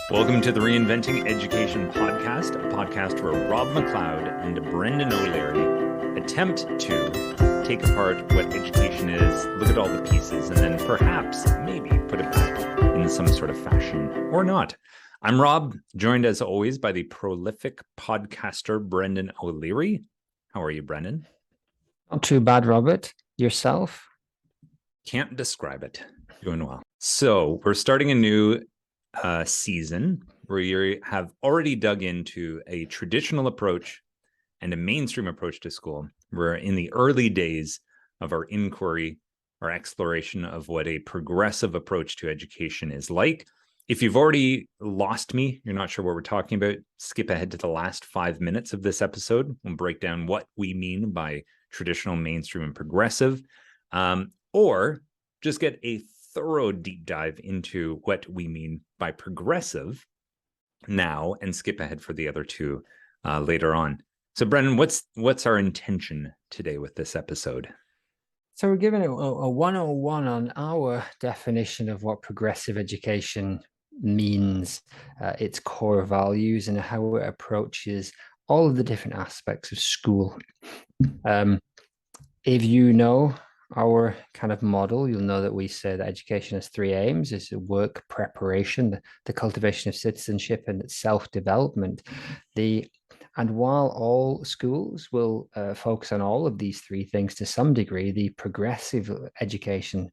Welcome to the Reinventing Education podcast, a podcast where Rob McLeod and Brendan O'Leary attempt to take apart what education is, look at all the pieces, and then perhaps, maybe, put it back in some sort of fashion or not. I'm Rob, joined as always by the prolific podcaster Brendan O'Leary. How are you, Brendan? Not too bad, Robert. Yourself? Can't describe it. Doing well. So we're starting a new season where you have already dug into a traditional approach and a mainstream approach to school. We're in the early days of our inquiry, our exploration of what a progressive approach to education is like. If you've already lost me, you're not sure what we're talking about, skip ahead to the last 5 minutes of this episode. We'll break down what we mean by traditional, mainstream, and progressive, or just get a thorough deep dive into what we mean by progressive now and skip ahead for the other two later on. So Brendan, what's our intention today with this episode? So we're giving it a 101 on our definition of what progressive education means, its core values, and how it approaches all of the different aspects of school. If you know our kind of model, you'll know that we say that education has three aims: is work preparation, the cultivation of citizenship, and self-development. And while all schools will focus on all of these three things to some degree, the progressive education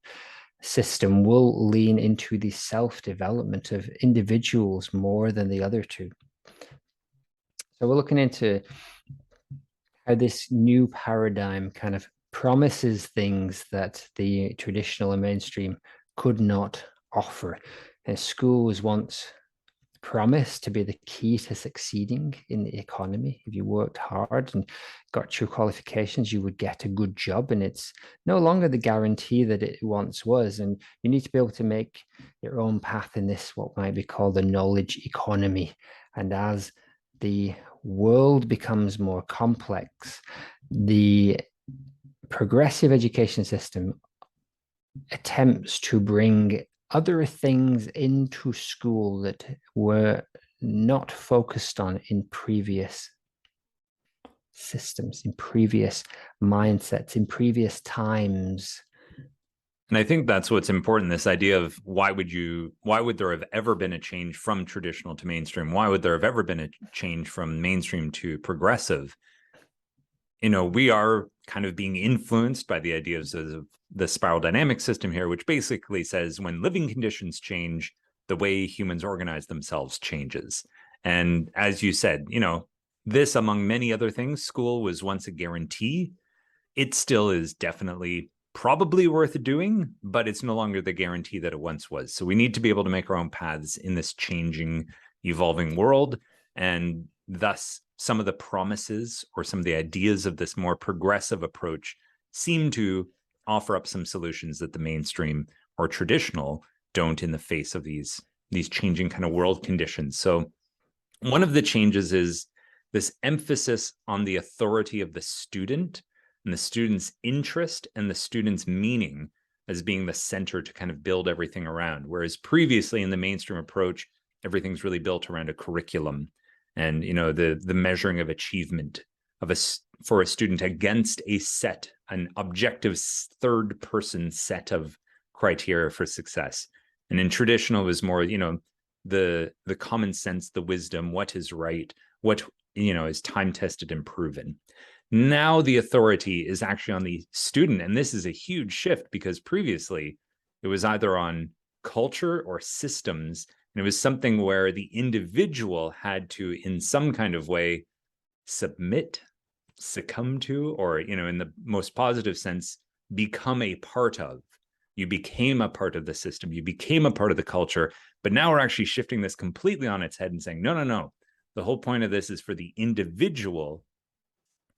system will lean into the self-development of individuals more than the other two. So we're looking into how this new paradigm kind of promises things that the traditional and mainstream could not offer. And school was once promised to be the key to succeeding in the economy. If you worked hard and got your qualifications, you would get a good job. And it's no longer the guarantee that it once was. And you need to be able to make your own path in this, what might be called the knowledge economy. And as the world becomes more complex, the progressive education system attempts to bring other things into school that were not focused on in previous systems, in previous mindsets, in previous times. And I think that's what's important, this idea of why would there have ever been a change from traditional to mainstream? Why would there have ever been a change from mainstream to progressive? You know, we are kind of being influenced by the ideas of the spiral dynamic system here, which basically says when living conditions change, the way humans organize themselves changes. And as you said, you know, this, among many other things, school was once a guarantee. It still is definitely probably worth doing, but it's no longer the guarantee that it once was. So we need to be able to make our own paths in this changing, evolving world. And thus, some of the promises or some of the ideas of this more progressive approach seem to offer up some solutions that the mainstream or traditional don't in the face of these changing kind of world conditions. So one of the changes is this emphasis on the authority of the student and the student's interest and the student's meaning as being the center to kind of build everything around. Whereas previously in the mainstream approach, everything's really built around a curriculum and, you know, the measuring of achievement for a student against an objective third-person set of criteria for success. And in traditional, it was more, you know, the common sense, the wisdom, what is right, what, you know, is time-tested and proven. Now the authority is actually on the student, and this is a huge shift because previously it was either on culture or systems. And it was something where the individual had to, in some kind of way, succumb to, or, you know, in the most positive sense, become a part of. You became a part of the system. You became a part of the culture. But now we're actually shifting this completely on its head and saying, no. The whole point of this is for the individual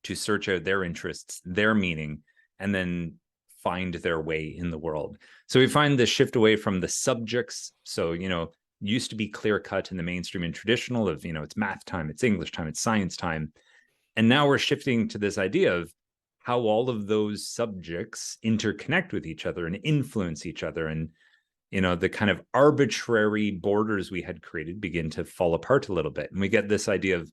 to search out their interests, their meaning, and then find their way in the world. So we find the shift away from the subjects. So, you know, used to be clear cut in the mainstream and traditional of, you know, it's math time, it's English time, it's science time. And now we're shifting to this idea of how all of those subjects interconnect with each other and influence each other. And the kind of arbitrary borders we had created begin to fall apart a little bit. And we get this idea of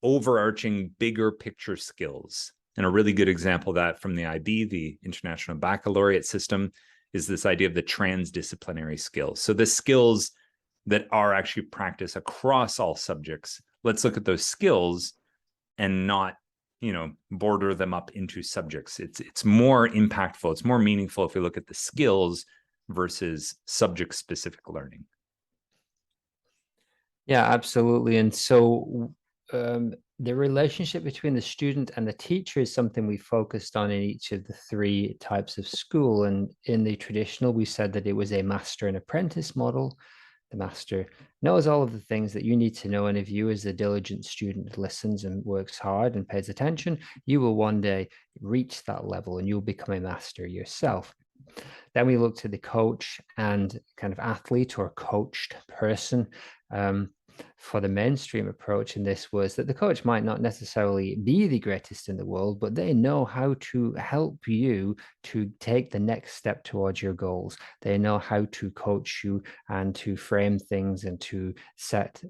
overarching, bigger picture skills. And a really good example of that from the IB, the International Baccalaureate System, is this idea of the transdisciplinary skills. So the skills that are actually practiced across all subjects. Let's look at those skills and not, border them up into subjects. It's more impactful. It's more meaningful if we look at the skills versus subject-specific learning. Yeah, absolutely. And so the relationship between the student and the teacher is something we focused on in each of the three types of school. And in the traditional, we said that it was a master and apprentice model. The master knows all of the things that you need to know. And if you, as a diligent student, listens and works hard and pays attention, you will one day reach that level and you'll become a master yourself. Then we look to the coach and kind of athlete or coached person. For the mainstream approach in this was that the coach might not necessarily be the greatest in the world, but they know how to help you to take the next step towards your goals. They know how to coach you and to frame things and to set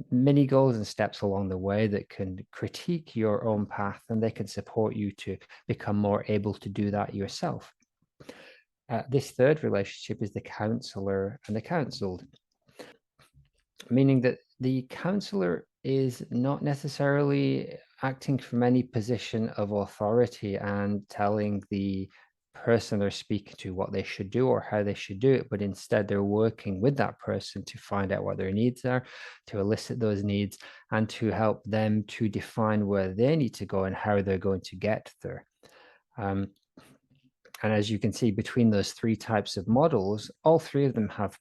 mini goals and steps along the way that can critique your own path, and they can support you to become more able to do that yourself. This third relationship is the counselor and the counseled, meaning that the counselor is not necessarily acting from any position of authority and telling the person they're speaking to what they should do or how they should do it, but instead they're working with that person to find out what their needs are, to elicit those needs, and to help them to define where they need to go and how they're going to get there. And as you can see, between those three types of models, all three of them have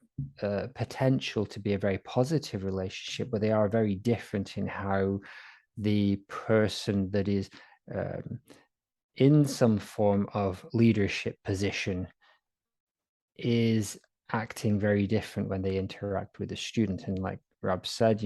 potential to be a very positive relationship, but they are very different in how the person that is in some form of leadership position is acting very different when they interact with a student. And like Rob said,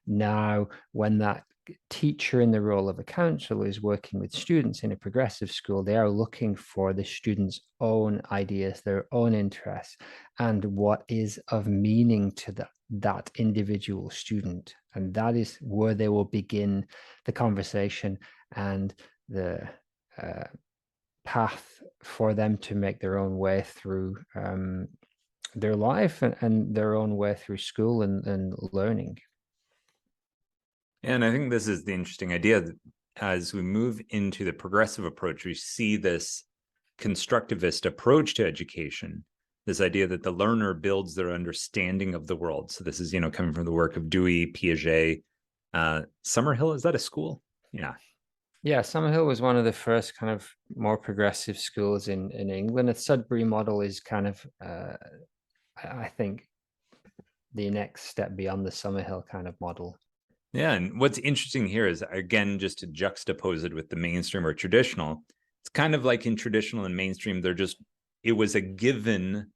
now when that teacher in the role of a counselor is working with students in a progressive school, they are looking for the students' own ideas, their own interests, and what is of meaning to that individual student. And that is where they will begin the conversation and the path for them to make their own way through their life and their own way through school and learning. And I think this is the interesting idea that as we move into the progressive approach, we see this constructivist approach to education, this idea that the learner builds their understanding of the world. So this is, coming from the work of Dewey, Piaget. Summerhill, is that a school? Yeah. Yeah, Summerhill was one of the first kind of more progressive schools in England. The Sudbury model is kind of, I think, the next step beyond the Summerhill kind of model. Yeah, and what's interesting here is, again, just to juxtapose it with the mainstream or traditional, it's kind of like in traditional and mainstream, it was a given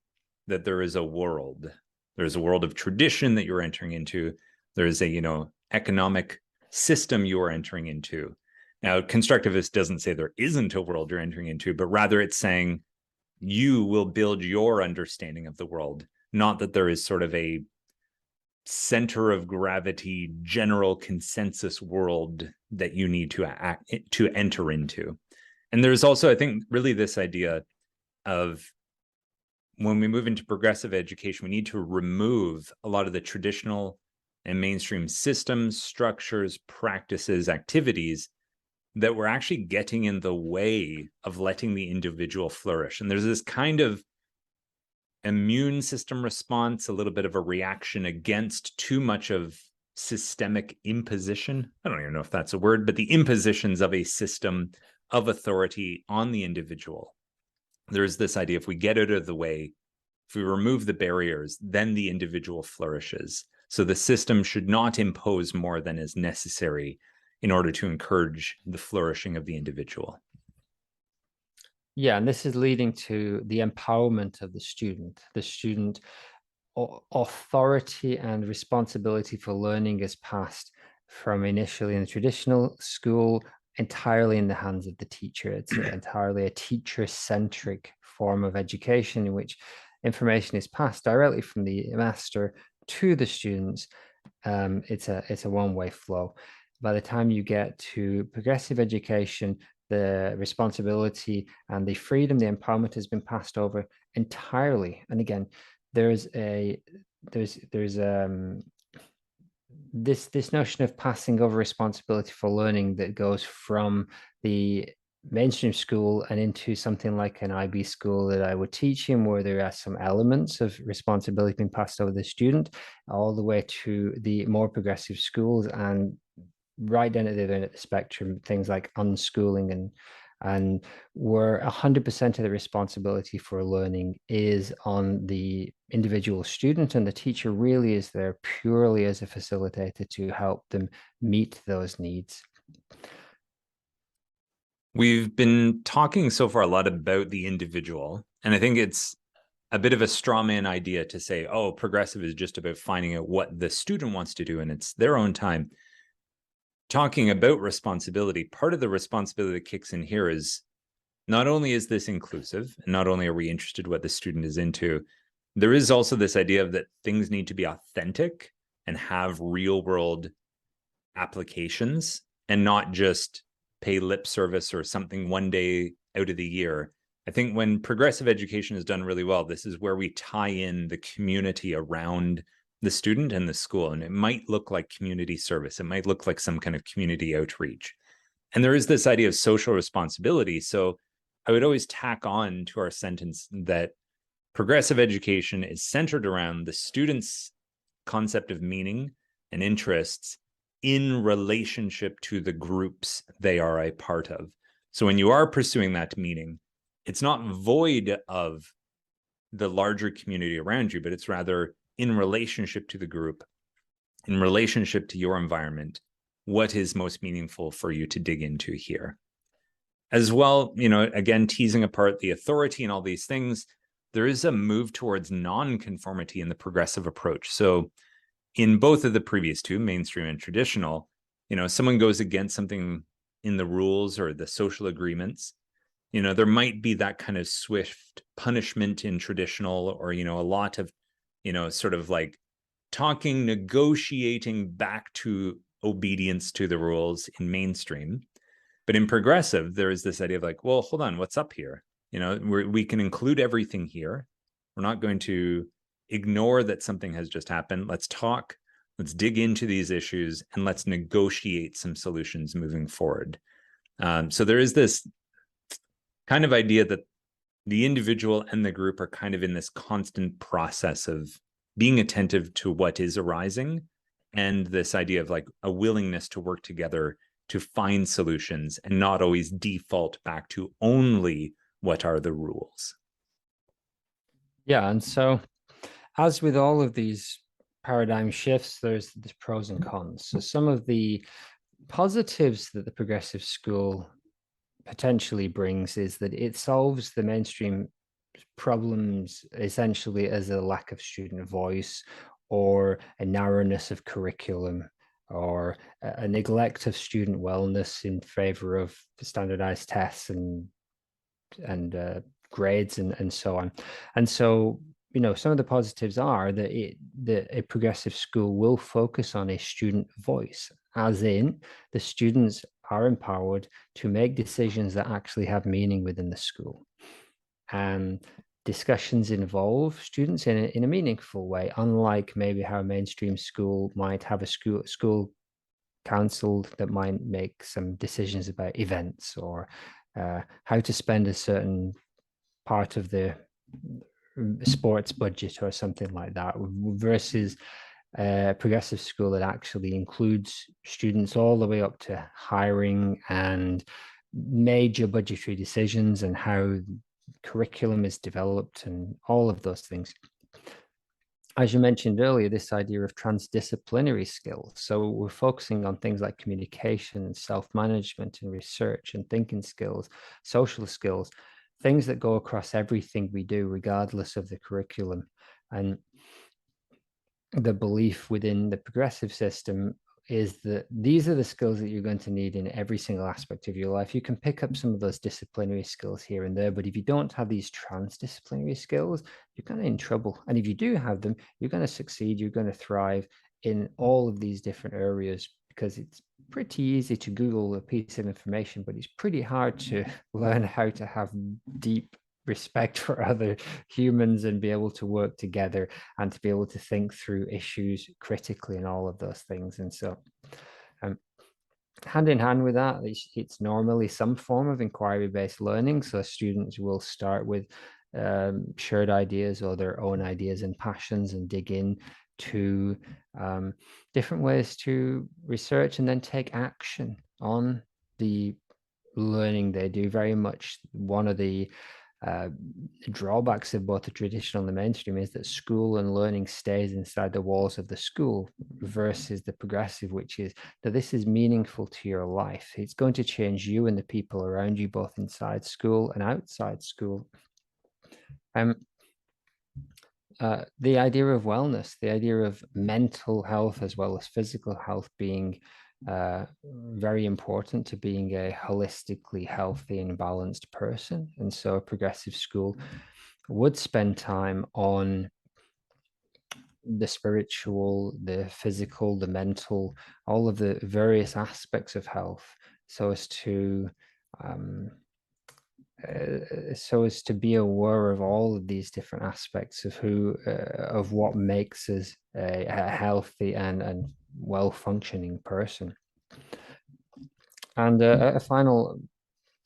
that there is a world. There's a world of tradition that you're entering into. There's a, economic system you are entering into. Now, constructivist doesn't say there isn't a world you're entering into, but rather it's saying you will build your understanding of the world, not that there is sort of a center of gravity, general consensus world that you need to enter into. And there's also, I think, really this idea of when we move into progressive education, we need to remove a lot of the traditional and mainstream systems, structures, practices, activities that were actually getting in the way of letting the individual flourish. And there's this kind of immune system response, a little bit of a reaction against too much of systemic imposition. I don't even know if that's a word, but the impositions of a system of authority on the individual. There's this idea, if we get out of the way, if we remove the barriers, then the individual flourishes. So the system should not impose more than is necessary in order to encourage the flourishing of the individual. Yeah, and this is leading to the empowerment of the student. The student authority and responsibility for learning is passed from initially in the traditional school entirely in the hands of the teacher. It's entirely a teacher-centric form of education in which information is passed directly from the master to the students, it's a one-way flow. By the time you get to progressive education, the responsibility and the freedom, the empowerment has been passed over entirely. And again, there's this notion of passing over responsibility for learning that goes from the mainstream school and into something like an IB school that I would teach him, where there are some elements of responsibility being passed over the student, all the way to the more progressive schools and right down at the other end of the spectrum, things like unschooling and where 100% of the responsibility for learning is on the individual student, and the teacher really is there purely as a facilitator to help them meet those needs. We've been talking so far a lot about the individual, and I think it's a bit of a straw man idea to say, oh, progressive is just about finding out what the student wants to do and it's their own time. Talking about responsibility, part of the responsibility that kicks in here is not only is this inclusive, and not only are we interested what the student is into, there is also this idea of that things need to be authentic and have real world applications and not just pay lip service or something one day out of the year. I think when progressive education is done really well, this is where we tie in the community around the student and the school. And it might look like community service. It might look like some kind of community outreach. And there is this idea of social responsibility. So I would always tack on to our sentence that progressive education is centered around the student's concept of meaning and interests in relationship to the groups they are a part of. So when you are pursuing that meaning, it's not void of the larger community around you, but it's rather in relationship to the group, in relationship to your environment, what is most meaningful for you to dig into here. As well, again, teasing apart the authority and all these things, there is a move towards non-conformity in the progressive approach. So in both of the previous two, mainstream and traditional, someone goes against something in the rules or the social agreements, there might be that kind of swift punishment in traditional, or, a lot of, sort of like talking, negotiating back to obedience to the rules in mainstream. But in progressive, there is this idea of like, well, hold on, what's up here? We can include everything here. We're not going to ignore that something has just happened. Let's talk, let's dig into these issues, and let's negotiate some solutions moving forward. So there is this kind of idea that the individual and the group are kind of in this constant process of being attentive to what is arising, and this idea of like a willingness to work together to find solutions and not always default back to only what are the rules. Yeah, and so as with all of these paradigm shifts, there's pros and cons. So some of the positives that the progressive school potentially brings is that it solves the mainstream problems essentially as a lack of student voice or a narrowness of curriculum or a neglect of student wellness in favor of standardized tests and grades and so on. And so some of the positives are that a progressive school will focus on a student voice, as in the students are empowered to make decisions that actually have meaning within the school. And discussions involve students in a meaningful way, unlike maybe how a mainstream school might have a school council that might make some decisions about events or how to spend a certain part of the sports budget or something like that, versus a progressive school that actually includes students all the way up to hiring and major budgetary decisions and how curriculum is developed and all of those things. As you mentioned earlier, this idea of transdisciplinary skills. So we're focusing on things like communication, self-management and research and thinking skills, social skills, things that go across everything we do, regardless of the curriculum. And the belief within the progressive system is that these are the skills that you're going to need in every single aspect of your life. You can pick up some of those disciplinary skills here and there, but if you don't have these transdisciplinary skills, you're kind of in trouble. And if you do have them, you're going to succeed, you're going to thrive in all of these different areas, because it's pretty easy to Google a piece of information, but it's pretty hard to learn how to have deep respect for other humans and be able to work together and to be able to think through issues critically and all of those things. And so hand in hand with that, it's normally some form of inquiry-based learning. So students will start with shared ideas or their own ideas and passions and dig in to different ways to research and then take action on the learning they do. Very much one of the drawbacks of both the traditional and the mainstream is that school and learning stays inside the walls of the school, versus the progressive, which is that this is meaningful to your life. It's going to change you and the people around you, both inside school and outside school. The idea of wellness, the idea of mental health as well as physical health being very important to being a holistically healthy and balanced person. And so a progressive school would spend time on the spiritual, the physical, the mental, all of the various aspects of health, so as to be aware of all of these different aspects of of what makes us a healthy and well-functioning person. And a final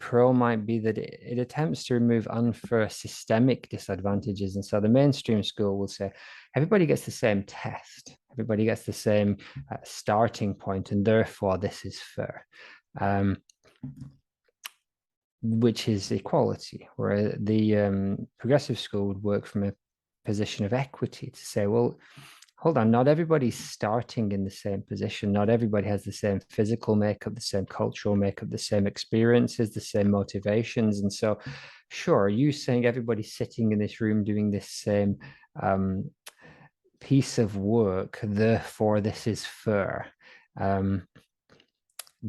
pro might be that it attempts to remove unfair systemic disadvantages. And so the mainstream school will say everybody gets the same test, everybody gets the same starting point, and therefore this is fair, which is equality, where the progressive school would work from a position of equity to say, well, hold on, not everybody's starting in the same position. Not everybody has the same physical makeup, the same cultural makeup, the same experiences, the same motivations. And so, sure, you saying everybody's sitting in this room doing this same piece of work, therefore this is fair,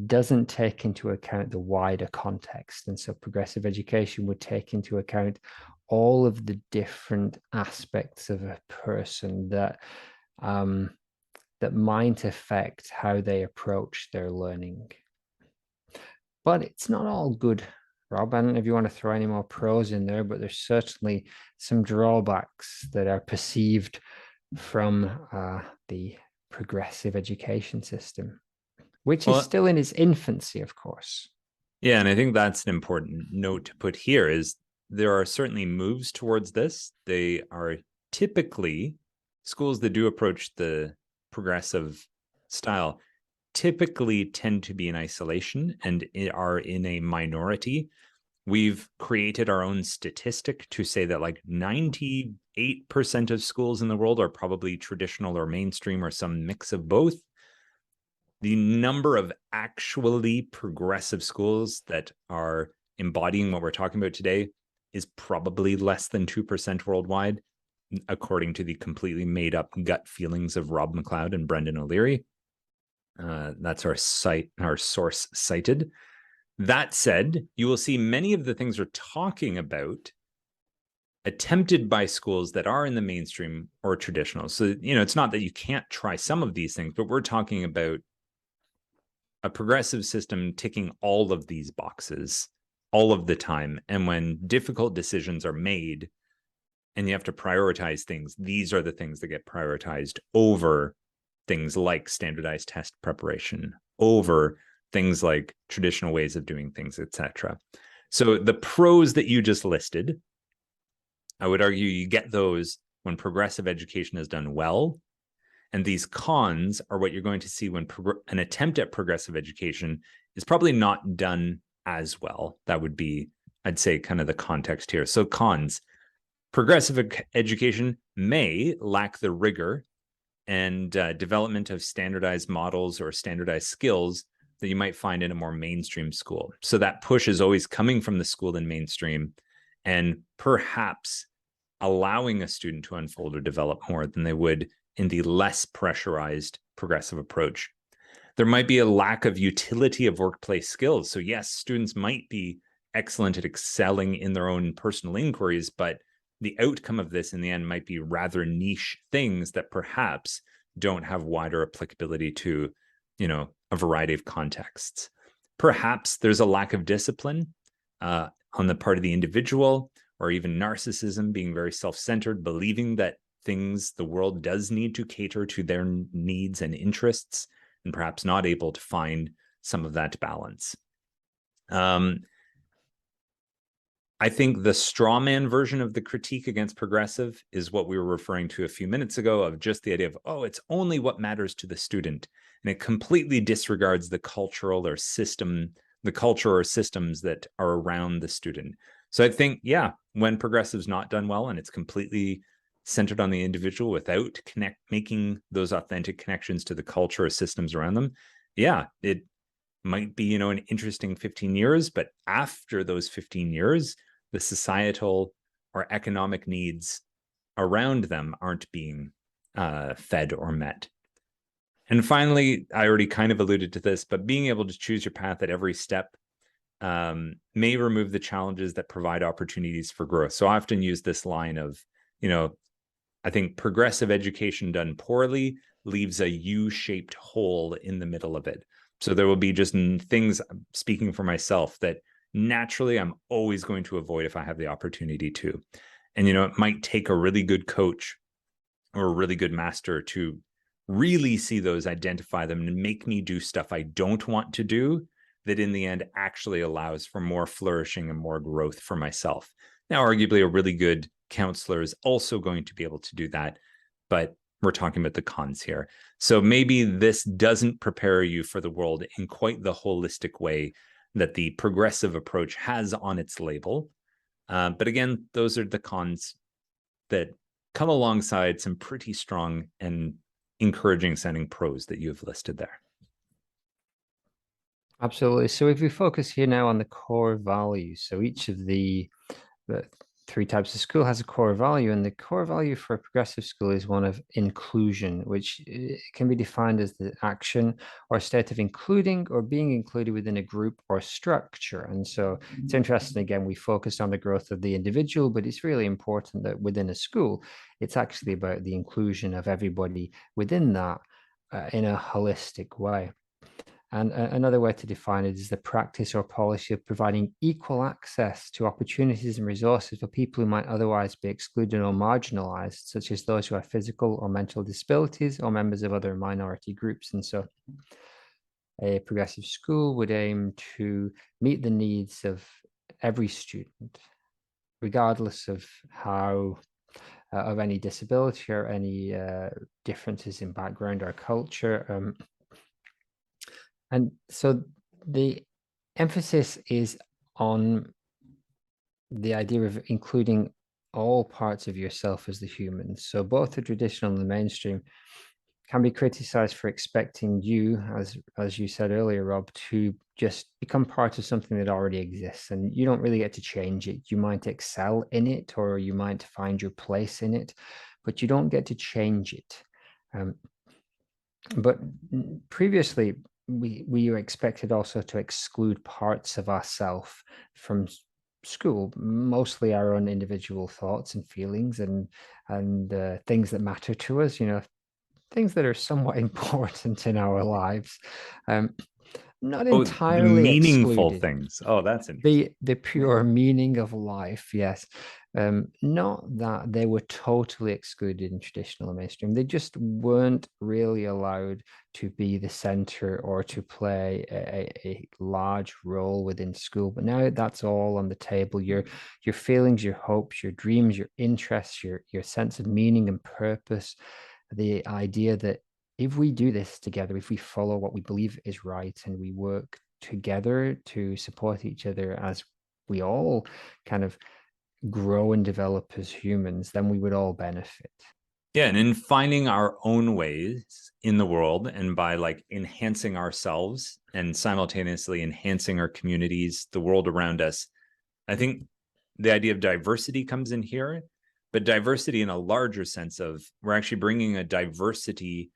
doesn't take into account the wider context. And so progressive education would take into account all of the different aspects of a person that might affect how they approach their learning. But it's not all good, Rob. I don't know if you want to throw any more pros in there, but there's certainly some drawbacks that are perceived from the progressive education system, which is still in its infancy, of course. Yeah, and I think that's an important note to put here, is there are certainly moves towards this. They are typically, schools that do approach the progressive style typically tend to be in isolation and are in a minority. We've created our own statistic to say that like 98% of schools in the world are probably traditional or mainstream or some mix of both. The number of actually progressive schools that are embodying what we're talking about today is probably less than 2% worldwide, according to the completely made up gut feelings of Rob McLeod and Brendan O'Leary. That's our source cited. That said, you will see many of the things we're talking about attempted by schools that are in the mainstream or traditional. So, it's not that you can't try some of these things, but we're talking about a progressive system ticking all of these boxes all of the time. And when difficult decisions are made and you have to prioritize things, these are the things that get prioritized over things like standardized test preparation, over things like traditional ways of doing things, etc. So the pros that you just listed, I would argue you get those when progressive education is done well. And these cons are what you're going to see when an attempt at progressive education is probably not done as well. That would be, I'd say, kind of the context here. So cons, progressive education may lack the rigor and development of standardized models or standardized skills that you might find in a more mainstream school. So that push is always coming from the school in mainstream and perhaps allowing a student to unfold or develop more than they would in the less pressurized progressive approach. There might be a lack of utility of workplace skills. So yes, students might be excellent at excelling in their own personal inquiries, but the outcome of this in the end might be rather niche things that perhaps don't have wider applicability to, a variety of contexts. Perhaps there's a lack of discipline on the part of the individual, or even narcissism, being very self-centered, believing that the world does need to cater to their needs and interests, and perhaps not able to find some of that balance. I think the straw man version of the critique against progressive is what we were referring to a few minutes ago, of just the idea of, oh, it's only what matters to the student. And it completely disregards the culture or systems that are around the student. So I think, yeah, when progressive's not done well and it's completely centered on the individual without making those authentic connections to the culture or systems around them, yeah, it might be, an interesting 15 years, but after those 15 years, the societal or economic needs around them aren't being fed or met. And finally, I already kind of alluded to this, but being able to choose your path at every step may remove the challenges that provide opportunities for growth. So I often use this line of, I think progressive education done poorly leaves a U-shaped hole in the middle of it. So there will be just things, speaking for myself, that naturally I'm always going to avoid if I have the opportunity to. And, it might take a really good coach or a really good master to really see those, identify them, and make me do stuff I don't want to do, that in the end actually allows for more flourishing and more growth for myself. Now, arguably, a really good counselor is also going to be able to do that, but we're talking about the cons here. So maybe this doesn't prepare you for the world in quite the holistic way that the progressive approach has on its label. But again, those are the cons that come alongside some pretty strong and encouraging sounding pros that you have listed there. Absolutely. So if we focus here now on the core values, so each of the three types of school has a core value, and the core value for a progressive school is one of inclusion, which can be defined as the action or state of including or being included within a group or structure. And so it's interesting, again, we focused on the growth of the individual, but it's really important that within a school, it's actually about the inclusion of everybody within that in a holistic way. And another way to define it is the practice or policy of providing equal access to opportunities and resources for people who might otherwise be excluded or marginalized, such as those who have physical or mental disabilities or members of other minority groups. And so a progressive school would aim to meet the needs of every student, regardless of how of any disability or any differences in background or culture. And so the emphasis is on the idea of including all parts of yourself as the human. So both the traditional and the mainstream can be criticized for expecting you, as you said earlier, Rob, to just become part of something that already exists, and you don't really get to change it. You might excel in it, or you might find your place in it, but you don't get to change it. But previously, we were expected also to exclude parts of ourselves from school, mostly our own individual thoughts and feelings and things that matter to us, things that are somewhat important in our lives. Not entirely the meaningful excluded. things. Oh, that's interesting. The pure meaning of life, yes. Not that they were totally excluded in traditional and mainstream. They just weren't really allowed to be the center or to play a large role within school. But now that's all on the table. Your feelings, your hopes, your dreams, your interests, your sense of meaning and purpose. The idea that if we do this together, if we follow what we believe is right and we work together to support each other as we all kind of grow and develop as humans, then we would all benefit. Yeah, and in finding our own ways in the world, and by enhancing ourselves and simultaneously enhancing our communities, the world around us, I think the idea of diversity comes in here, but diversity in a larger sense of we're actually bringing a diversity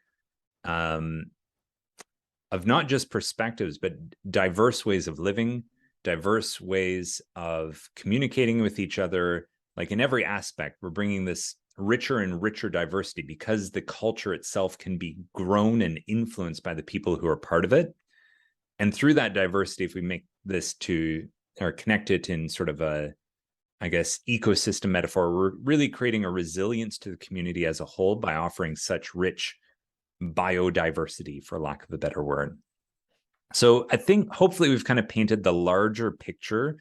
of not just perspectives, but diverse ways of living, diverse ways of communicating with each other. Like in every aspect, we're bringing this richer and richer diversity because the culture itself can be grown and influenced by the people who are part of it. And through that diversity, if we make this to or connect it in sort of a, I guess, ecosystem metaphor, we're really creating a resilience to the community as a whole by offering such rich biodiversity, for lack of a better word. So I think hopefully we've kind of painted the larger picture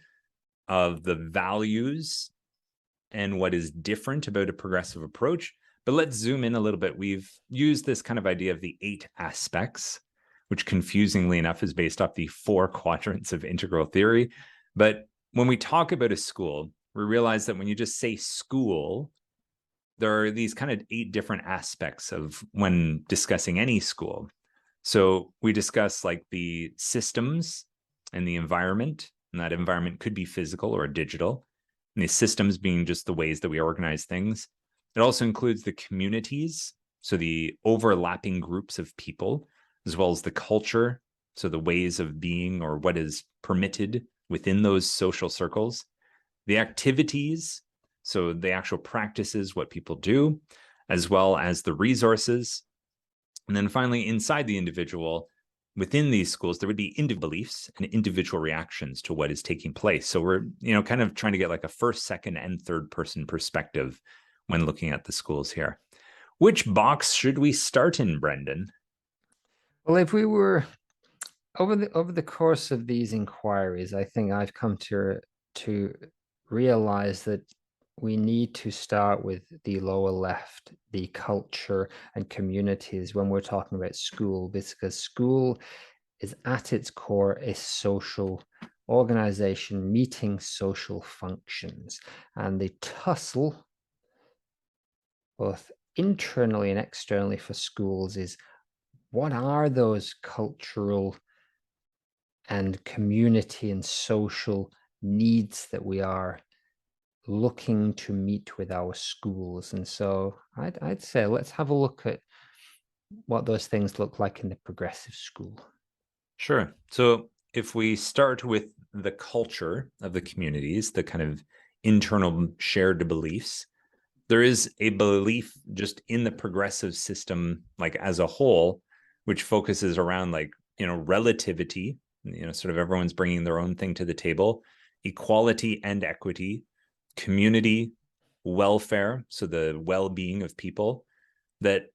of the values and what is different about a progressive approach. But let's zoom in a little bit. We've used this kind of idea of the 8 aspects, which confusingly enough is based off the 4 quadrants of integral theory. But when we talk about a school, we realize that when you just say school, there are these kind of 8 different aspects of when discussing any school. So we discuss like the systems and the environment, and that environment could be physical or digital. And the systems being just the ways that we organize things. It also includes the communities, so the overlapping groups of people, as well as the culture, so the ways of being or what is permitted within those social circles. The activities, so the actual practices, what people do, as well as the resources. And then finally, inside the individual, within these schools, there would be individual beliefs and individual reactions to what is taking place. So we're, kind of trying to get like a first, second, and third person perspective when looking at the schools here. Which box should we start in, Brendan? Well, if we were over the course of these inquiries, I think I've come to realize that we need to start with the lower left, the culture and communities when we're talking about school, because school is at its core a social organization meeting social functions, and the tussle both internally and externally for schools is what are those cultural and community and social needs that we are looking to meet with our schools. And so I'd say let's have a look at what those things look like in the progressive school. Sure. So if we start with the culture of the communities, the kind of internal shared beliefs, there is a belief just in the progressive system, like as a whole, which focuses around like, relativity, sort of everyone's bringing their own thing to the table, equality and equity, community, welfare, so the well-being of people, that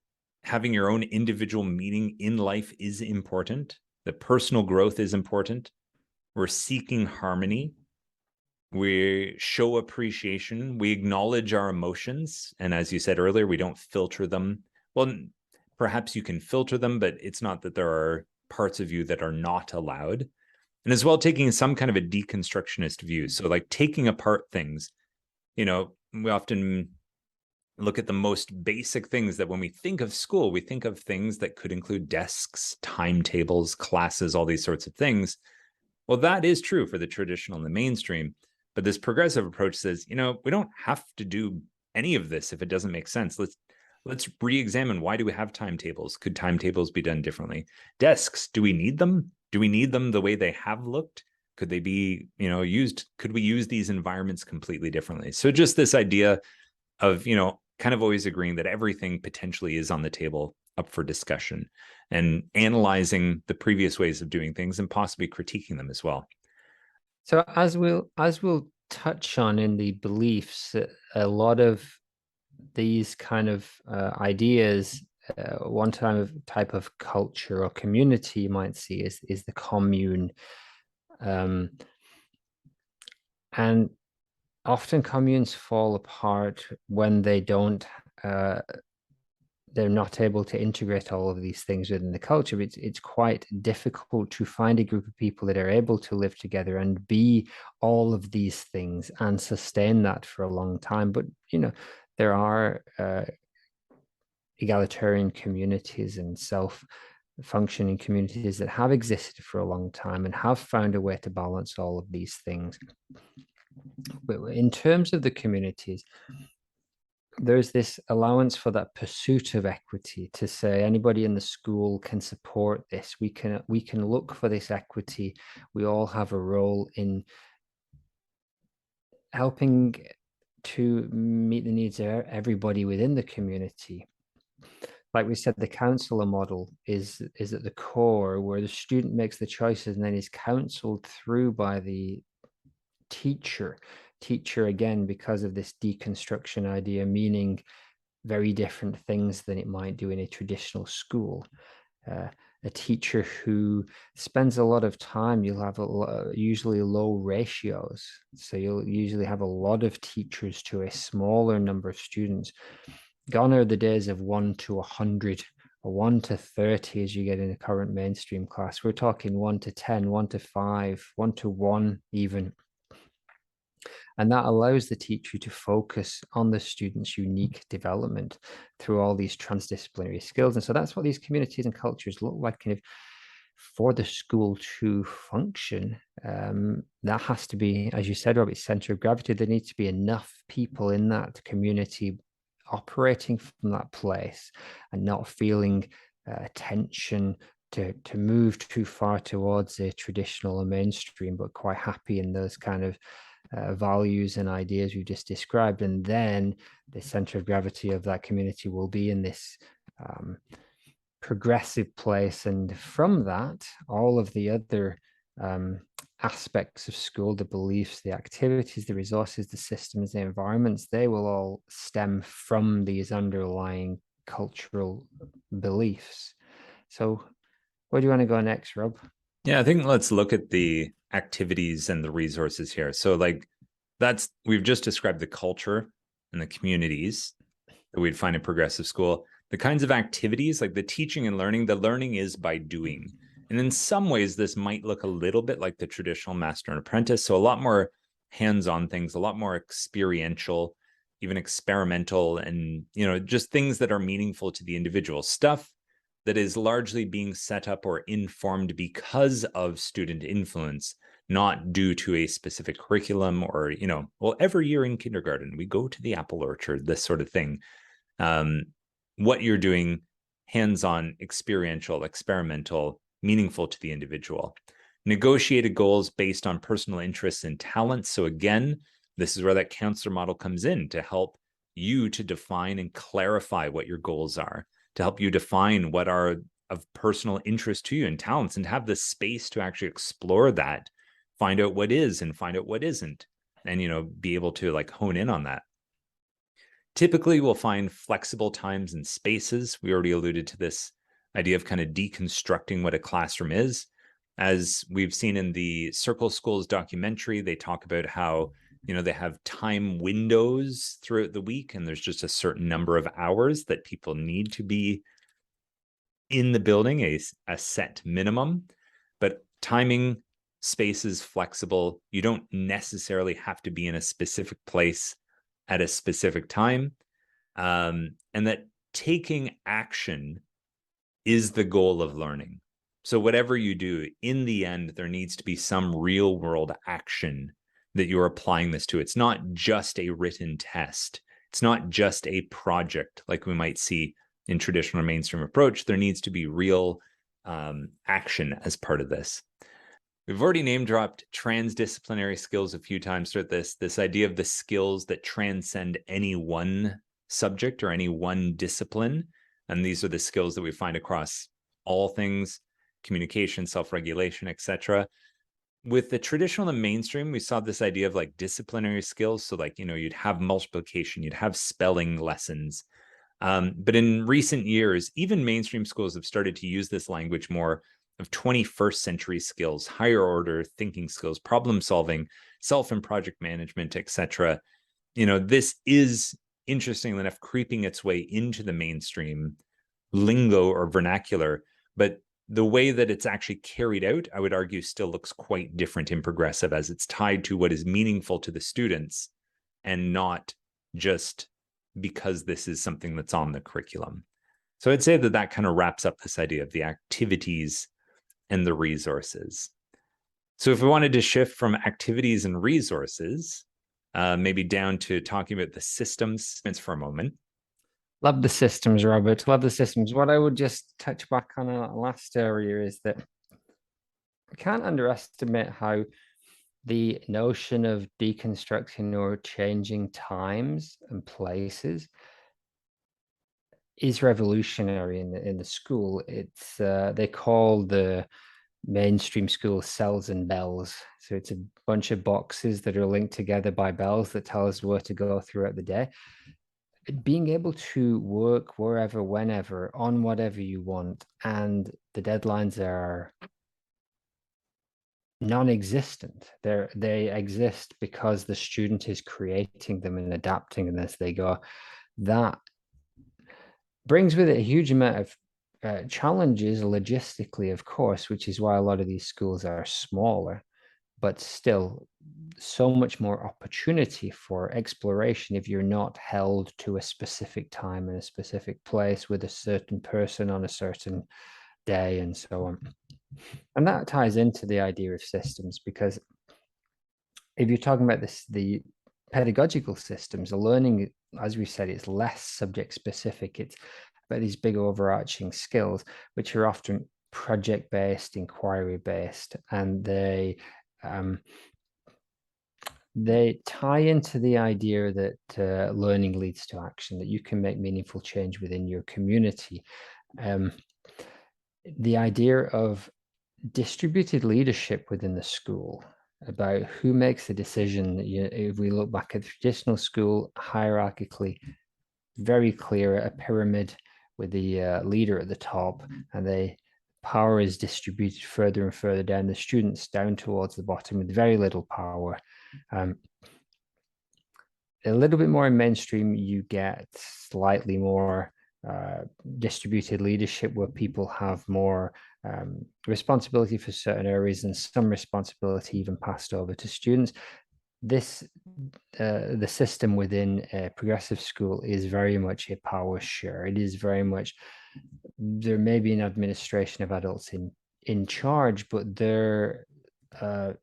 having your own individual meaning in life is important, that personal growth is important. We're seeking harmony. We show appreciation. We acknowledge our emotions. And as you said earlier, we don't filter them. Well, perhaps you can filter them, but it's not that there are parts of you that are not allowed. And as well, taking some kind of a deconstructionist view. So like taking apart things, we often look at the most basic things that when we think of school, we think of things that could include desks, timetables, classes, all these sorts of things. Well, that is true for the traditional and the mainstream. But this progressive approach says, we don't have to do any of this if it doesn't make sense. Let's re-examine, why do we have timetables? Could timetables be done differently? Desks, do we need them? Do we need them the way they have looked? Could they be, used? Could we use these environments completely differently? So just this idea of, kind of always agreeing that everything potentially is on the table up for discussion and analyzing the previous ways of doing things and possibly critiquing them as well. So as we'll touch on in the beliefs, a lot of these kind of ideas, one type of culture or community you might see is the commune, and often communes fall apart when they're not able to integrate all of these things within the culture. It's quite difficult to find a group of people that are able to live together and be all of these things and sustain that for a long time. But there are egalitarian communities and self-functioning communities that have existed for a long time and have found a way to balance all of these things. But in terms of the communities, there's this allowance for that pursuit of equity, to say anybody in the school can support this. We can look for this equity. We all have a role in helping to meet the needs of everybody within the community. Like we said, the counselor model is at the core, where the student makes the choices and then is counseled through by the teacher. Teacher, again, because of this deconstruction idea, meaning very different things than it might do in a traditional school. A teacher who spends a lot of time, you'll have usually low ratios. So you'll usually have a lot of teachers to a smaller number of students. Gone are the days of 1 to 100 or 1 to 30 as you get in a current mainstream class. We're talking 1 to 10, 1 to 5, 1 to 1 even. And that allows the teacher to focus on the student's unique development through all these transdisciplinary skills. And so that's what these communities and cultures look like, kind of, for the school to function. That has to be, as you said, Robert, center of gravity. There needs to be enough people in that community operating from that place and not feeling tension to move too far towards a traditional or mainstream, but quite happy in those kind of values and ideas we've just described. And then the center of gravity of that community will be in this progressive place. And from that, all of the other aspects of school, the beliefs, the activities, the resources, the systems, the environments, they will all stem from these underlying cultural beliefs. So where do you want to go next, Rob? Yeah, I think let's look at the activities and the resources here. So like we've just described the culture and the communities that we'd find in progressive school. The kinds of activities, like the teaching and learning, the learning is by doing. And in some ways, this might look a little bit like the traditional master and apprentice. So a lot more hands-on things, a lot more experiential, even experimental, and, just things that are meaningful to the individual. Stuff that is largely being set up or informed because of student influence, not due to a specific curriculum or, every year in kindergarten, we go to the apple orchard, this sort of thing. What you're doing, hands-on, experiential, experimental, meaningful to the individual. Negotiated goals based on personal interests and talents. So again, this is where that counselor model comes in to help you to define and clarify what your goals are, to help you define what are of personal interest to you and talents, and have the space to actually explore that, find out what is and find out what isn't, and, be able to like hone in on that. Typically, we'll find flexible times and spaces. We already alluded to this idea of kind of deconstructing what a classroom is. As we've seen in the Circle Schools documentary, they talk about how, they have time windows throughout the week, and there's just a certain number of hours that people need to be in the building, a set minimum. But timing, space is flexible. You don't necessarily have to be in a specific place at a specific time, and that taking action is the goal of learning. So whatever you do, in the end, there needs to be some real world action that you're applying this to. It's not just a written test. It's not just a project like we might see in traditional or mainstream approach. There needs to be real action as part of this. We've already name dropped transdisciplinary skills a few times throughout this idea of the skills that transcend any one subject or any one discipline. And these are the skills that we find across all things: communication, self-regulation, etc. With the traditional and mainstream, we saw this idea of like disciplinary skills. So like, you'd have multiplication, you'd have spelling lessons. But in recent years, even mainstream schools have started to use this language more of 21st century skills, higher order thinking skills, problem solving, self and project management, etc. This is, interestingly enough, creeping its way into the mainstream lingo or vernacular, but the way that it's actually carried out, I would argue, still looks quite different in progressive, as it's tied to what is meaningful to the students and not just because this is something that's on the curriculum. So I'd say that kind of wraps up this idea of the activities and the resources. So if we wanted to shift from activities and resources maybe down to talking about the systems for a moment. Love the systems, Robert. Love the systems. What I would just touch back on a last area is that we can't underestimate how the notion of deconstructing or changing times and places is revolutionary in the school. It's they call the mainstream school cells and bells. So it's a bunch of boxes that are linked together by bells that tell us where to go throughout the day. Being able to work wherever, whenever, on whatever you want, and the deadlines are non-existent. They exist because the student is creating them and adapting them as they go. That brings with it a huge amount of challenges logistically, of course, which is why a lot of these schools are smaller, but still so much more opportunity for exploration if you're not held to a specific time in a specific place with a certain person on a certain day and so on. And that ties into the idea of systems, because if you're talking about the pedagogical systems, the learning, as we said, it's less subject specific. It's about these big overarching skills, which are often project based, inquiry based, and they tie into the idea that learning leads to action, that you can make meaningful change within your community. The idea of distributed leadership within the school, about who makes the decision. If we look back at traditional school, hierarchically, very clear, a pyramid with the leader at the top, and the power is distributed further and further down, the students down towards the bottom with very little power. A little bit more in mainstream, you get slightly more distributed leadership, where people have more responsibility for certain areas and some responsibility even passed over to students. The system within a progressive school is very much a power share. It is very much, there may be an administration of adults in charge, but their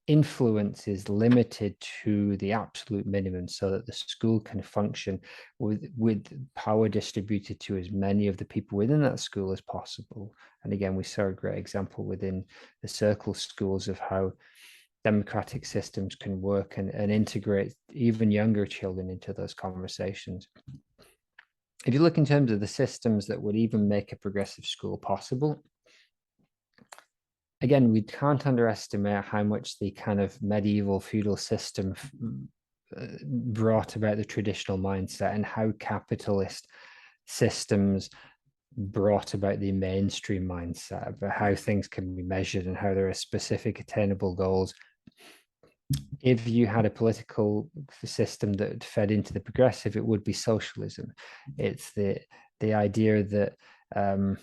influence is limited to the absolute minimum, so that the school can function with power distributed to as many of the people within that school as possible. And again, we saw a great example within the circle schools of how democratic systems can work and integrate even younger children into those conversations. If you look in terms of the systems that would even make a progressive school possible, again, we can't underestimate how much the kind of medieval feudal system brought about the traditional mindset, and how capitalist systems brought about the mainstream mindset, about how things can be measured and how there are specific attainable goals. If you had a political system that fed into the progressive, it would be socialism. It's the idea that the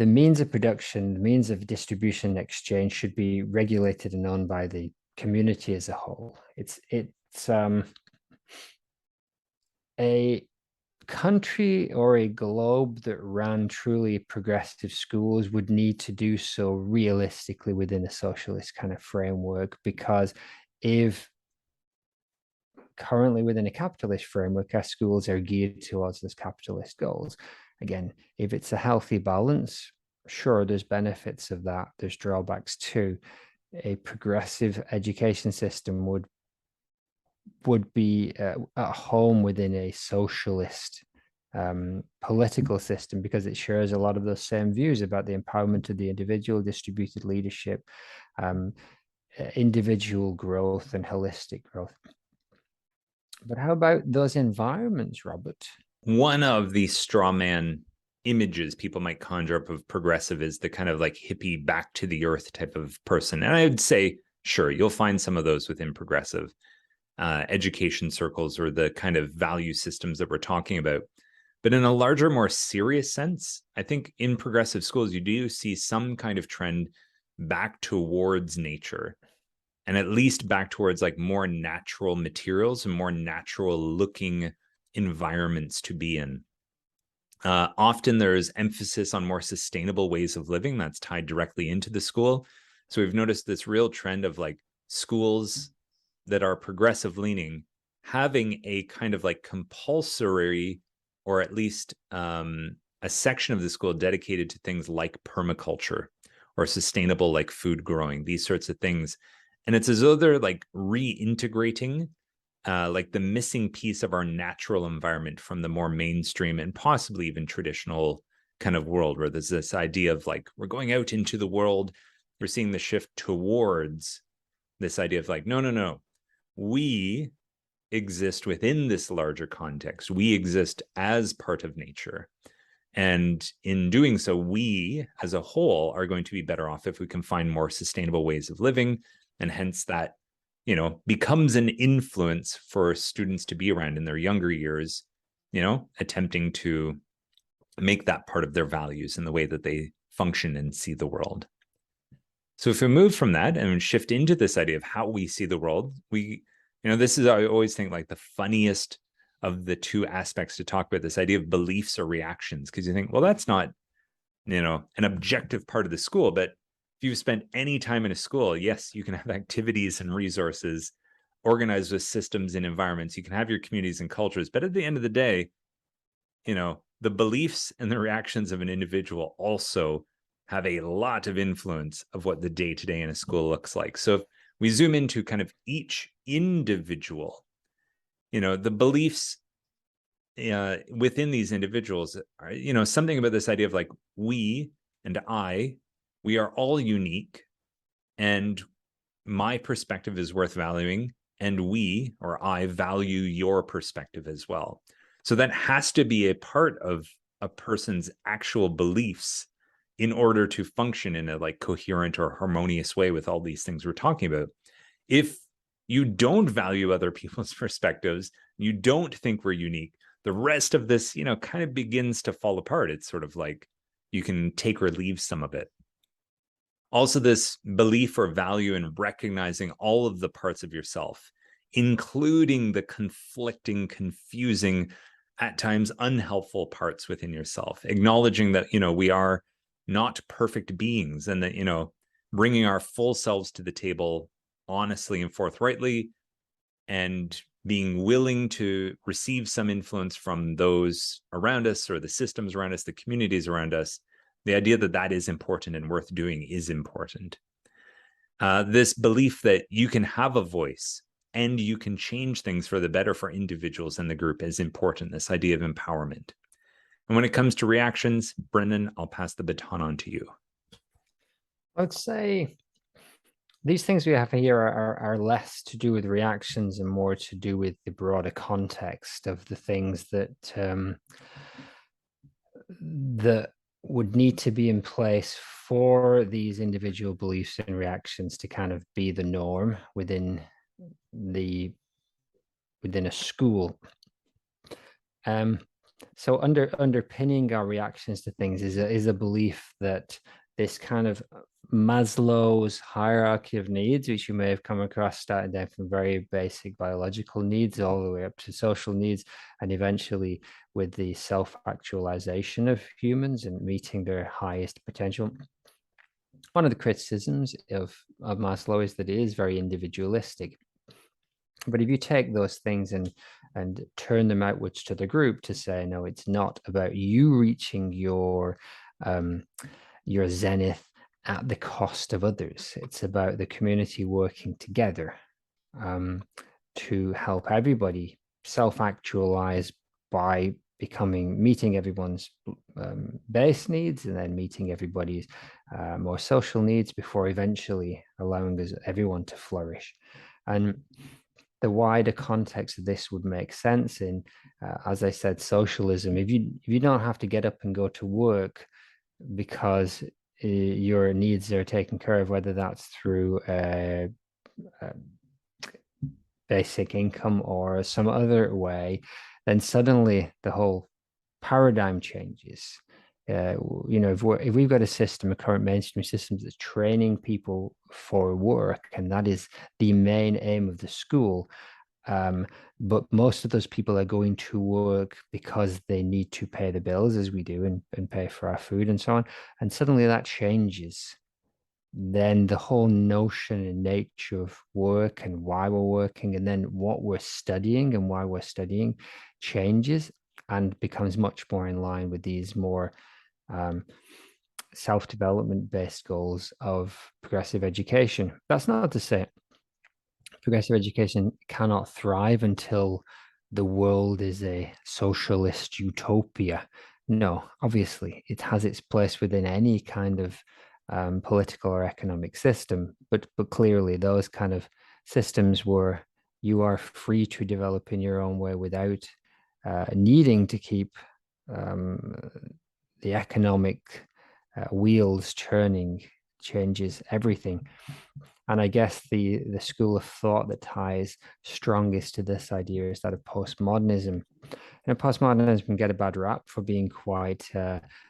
means of production, the means of distribution and exchange should be regulated and owned by the community as a whole. It's a country or a globe that ran truly progressive schools would need to do so realistically within a socialist kind of framework, because if currently within a capitalist framework, our schools are geared towards those capitalist goals. Again, if it's a healthy balance, sure, there's benefits of that. There's drawbacks too. A progressive education system would be at home within a socialist political system, because it shares a lot of those same views about the empowerment of the individual, distributed leadership, individual growth, and holistic growth. But how about those environments, Robert? One of the straw man images people might conjure up of progressive is the kind of like hippie, back to the earth type of person. And I would say, sure, you'll find some of those within progressive education circles, or the kind of value systems that we're talking about. But in a larger, more serious sense, I think in progressive schools, you do see some kind of trend back towards nature, and at least back towards like more natural materials and more natural looking environments to be in. Often there's emphasis on more sustainable ways of living that's tied directly into the school. So we've noticed this real trend of like schools that are progressive leaning, having a kind of like compulsory, or at least a section of the school dedicated to things like permaculture or sustainable like food growing, these sorts of things. And it's as though they're like reintegrating like the missing piece of our natural environment from the more mainstream and possibly even traditional kind of world, where there's this idea of like, we're going out into the world, we're seeing the shift towards this idea of like, no, no, no, we exist within this larger context. We exist as part of nature. And in doing so, we as a whole are going to be better off if we can find more sustainable ways of living. And hence that, you know, becomes an influence for students to be around in their younger years, you know, attempting to make that part of their values in the way that they function and see the world. So if we move from that and shift into this idea of how we see the world, we, you know, this is, I always think, like the funniest of the two aspects to talk about, this idea of beliefs or reactions, because you think, well, that's not, you know, an objective part of the school. But if you've spent any time in a school, yes, you can have activities and resources organized with systems and environments. You can have your communities and cultures. But at the end of the day, you know, the beliefs and the reactions of an individual also have a lot of influence of what the day-to-day in a school looks like. So if we zoom into kind of each individual, you know, the beliefs within these individuals are, you know, something about this idea of like, we and we are all unique, and my perspective is worth valuing, and we, or I, value your perspective as well. So that has to be a part of a person's actual beliefs in order to function in a like coherent or harmonious way with all these things we're talking about. If you don't value other people's perspectives, you don't think we're unique, the rest of this, you know, kind of begins to fall apart. It's sort of like you can take or leave some of it. Also, this belief or value in recognizing all of the parts of yourself, including the conflicting, confusing, at times unhelpful parts within yourself, acknowledging that, you know, we are not perfect beings, and that, you know, bringing our full selves to the table honestly and forthrightly, and being willing to receive some influence from those around us or the systems around us, the communities around us. The idea that that is important and worth doing is important. This belief that you can have a voice and you can change things for the better for individuals in the group is important, this idea of empowerment. And when it comes to reactions, Brendan, I'll pass the baton on to you. I'd say these things we have here are less to do with reactions and more to do with the broader context of the things that that would need to be in place for these individual beliefs and reactions to kind of be the norm within a school. So underpinning our reactions to things is a belief that this kind of Maslow's hierarchy of needs, which you may have come across, starting down from very basic biological needs all the way up to social needs, and eventually with the self-actualization of humans and meeting their highest potential. One of the criticisms of Maslow is that it is very individualistic. But if you take those things and turn them outwards to the group to say, no, it's not about you reaching your zenith at the cost of others. It's about the community working together to help everybody self-actualize by meeting everyone's base needs, and then meeting everybody's more social needs before eventually allowing everyone to flourish. And the wider context of this would make sense in, as I said, socialism. If you don't have to get up and go to work because your needs are taken care of, whether that's through basic income or some other way, then suddenly the whole paradigm changes. You know, if we've got a current mainstream system that's training people for work, and that is the main aim of the school, but most of those people are going to work because they need to pay the bills, as we do, and pay for our food and so on. And suddenly that changes. then the whole notion and nature of work and why we're working, and then what we're studying and why we're studying changes and becomes much more in line with these more self-development based goals of progressive education. That's not to say progressive education cannot thrive until the world is a socialist utopia. No, obviously, it has its place within any kind of political or economic system, but clearly those kind of systems where you are free to develop in your own way without needing to keep um, the economic wheels turning changes everything. And I guess the school of thought that ties strongest to this idea is that of postmodernism. And postmodernism can get a bad rap for being quite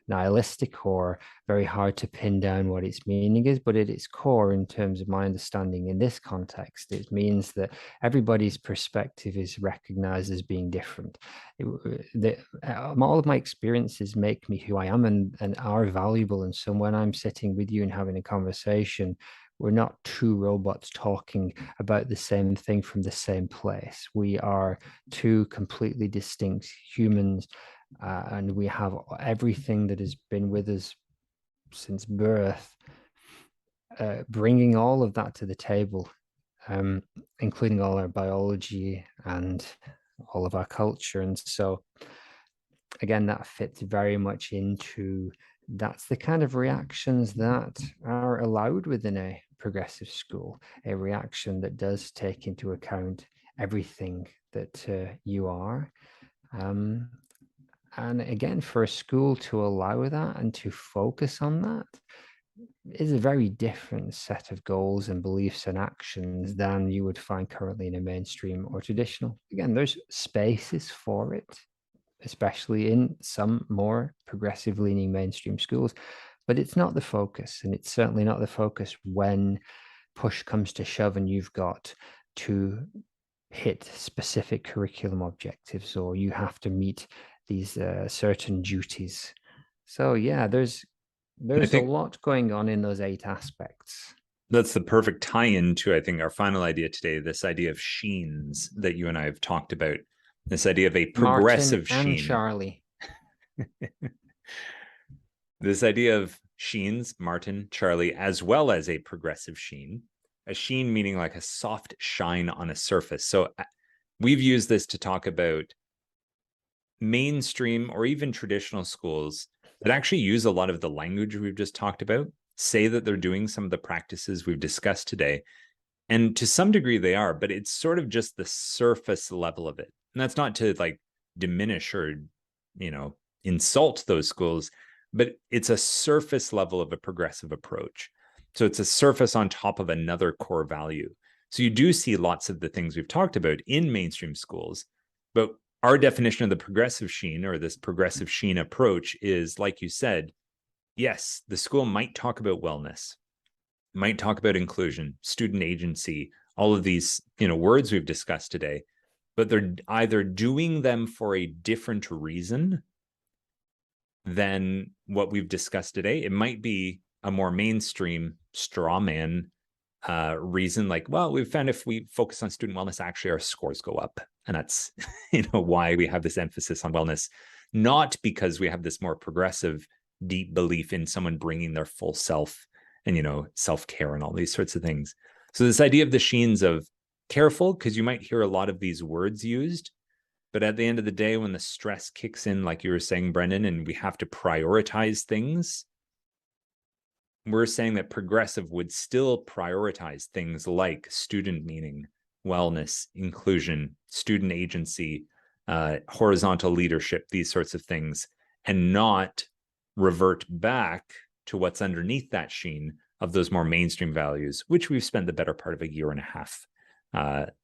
nihilistic or very hard to pin down what its meaning is. But at its core, in terms of my understanding in this context, it means that everybody's perspective is recognized as being different. All of my experiences make me who I am and are valuable. And so when I'm sitting with you and having a conversation, we're not two robots talking about the same thing from the same place. We are two completely distinct humans, and we have everything that has been with us since birth, bringing all of that to the table, including all our biology and all of our culture. And so, again, that fits very much into that's the kind of reactions that are allowed within a progressive school, a reaction that does take into account everything that you are. And again, for a school to allow that and to focus on that is a very different set of goals and beliefs and actions than you would find currently in a mainstream or traditional. Again, there's spaces for it, especially in some more progressive leaning mainstream schools, but it's not the focus. And it's certainly not the focus when push comes to shove and you've got to hit specific curriculum objectives or you have to meet these certain duties. So yeah, there's I a think lot going on in those 8 aspects. that's the perfect tie-in to, I think, our final idea today, this idea of sheens that you and I have talked about, this idea of a Martin progressive and sheen. Charlie. This idea of sheens, Martin, Charlie, as well as a progressive sheen. A sheen meaning like a soft shine on a surface. So we've used this to talk about mainstream or even traditional schools that actually use a lot of the language we've just talked about, say that they're doing some of the practices we've discussed today. And to some degree they are, but it's sort of just the surface level of it. And that's not to like diminish or, insult those schools, but it's a surface level of a progressive approach. So it's a surface on top of another core value. So you do see lots of the things we've talked about in mainstream schools, but our definition of the progressive sheen or this progressive sheen approach is, like you said, yes, the school might talk about wellness, might talk about inclusion, student agency, all of these, words we've discussed today, but they're either doing them for a different reason than what we've discussed today. It might be a more mainstream straw man reason, like, well, we've found if we focus on student wellness, actually our scores go up. And that's, why we have this emphasis on wellness, not because we have this more progressive, deep belief in someone bringing their full self and, self-care and all these sorts of things. So this idea of the sheens of careful, because you might hear a lot of these words used, but at the end of the day, when the stress kicks in, like you were saying, Brendan, and we have to prioritize things, we're saying that progressive would still prioritize things like student meaning, wellness, inclusion, student agency, horizontal leadership, these sorts of things, and not revert back to what's underneath that sheen of those more mainstream values, which we've spent the better part of a year and a half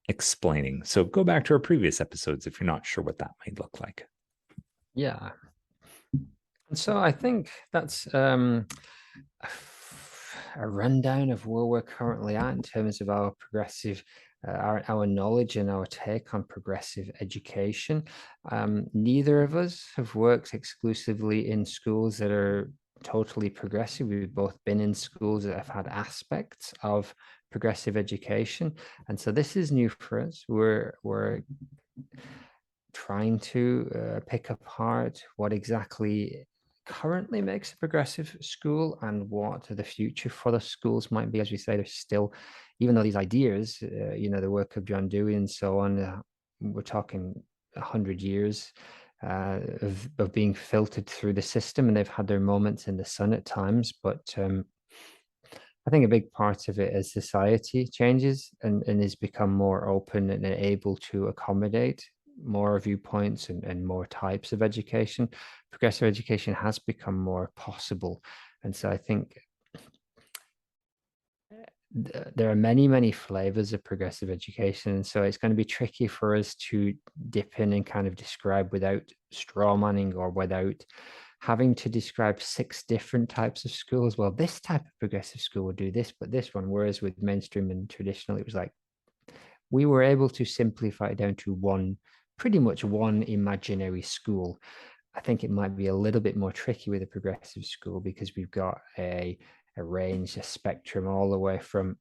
explaining. So go back to our previous episodes if you're not sure what that might look like. Yeah. And so I think that's a rundown of where we're currently at in terms of our progressive, our knowledge and our take on progressive education. Neither of us have worked exclusively in schools that are totally progressive. We've both been in schools that have had aspects of progressive education, and so this is new for us. We're trying to pick apart what exactly currently makes a progressive school and what the future for the schools might be. As we say, there's still, even though these ideas, the work of John Dewey and so on, we're talking 100 years of being filtered through the system, and they've had their moments in the sun at times. But I think a big part of it as society changes and has become more open and able to accommodate more viewpoints and more types of education. Progressive education has become more possible. And so I think there are many, many flavors of progressive education. And so it's going to be tricky for us to dip in and kind of describe without straw manning or without having to describe 6 different types of schools. Well, this type of progressive school would do this, but this one, whereas with mainstream and traditional, it was like we were able to simplify it down to pretty much one imaginary school. I think it might be a little bit more tricky with a progressive school because we've got a range, a spectrum all the way from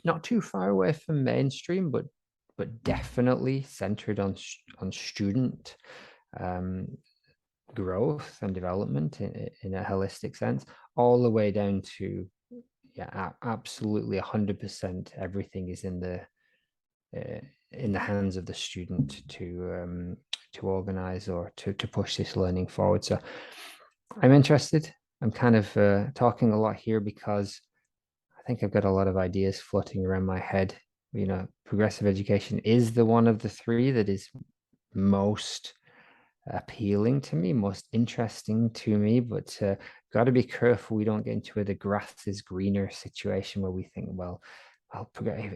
not too far away from mainstream, but definitely centered on student growth and development in a holistic sense, all the way down to absolutely 100%. Everything is in the hands of the student to organize or to push this learning forward. So I'm interested. I'm kind of talking a lot here because I think I've got a lot of ideas floating around my head. Progressive education is the one of the 3 that is most appealing to me, most interesting to me, but got to be careful we don't get into the grass is greener situation where we think, well,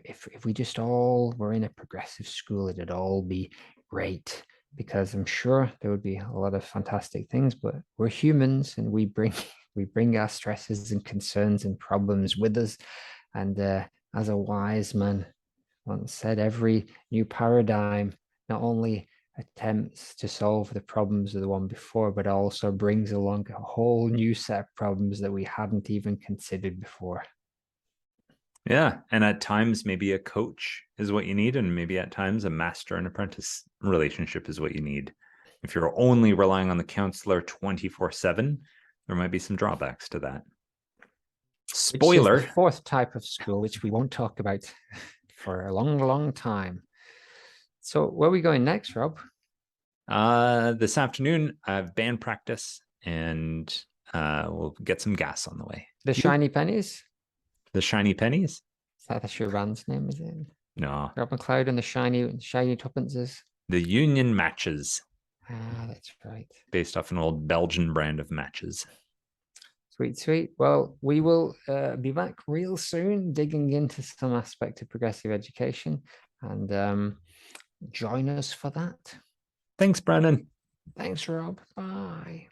if we just all were in a progressive school, it'd all be great, because I'm sure there would be a lot of fantastic things, but we're humans and we bring our stresses and concerns and problems with us. And as a wise man once said, every new paradigm not only attempts to solve the problems of the one before, but also brings along a whole new set of problems that we hadn't even considered before. Yeah. And at times, maybe a coach is what you need. And maybe at times, a master and apprentice relationship is what you need. If you're only relying on the counselor 24/7, there might be some drawbacks to that. Spoiler. Which is the 4th type of school, which we won't talk about for a long, long time. So where are we going next, Rob? This afternoon, I have band practice, and we'll get some gas on the way. The Shiny Pennies? The Shiny Pennies? That's your band's name, is it? No. Rob McLeod and the Shiny Tuppences? The Union Matches. Ah, that's right. Based off an old Belgian brand of matches. Sweet, sweet. Well, we will be back real soon, digging into some aspect of progressive education, and join us for that. Thanks, Brennan. Thanks, Rob. Bye.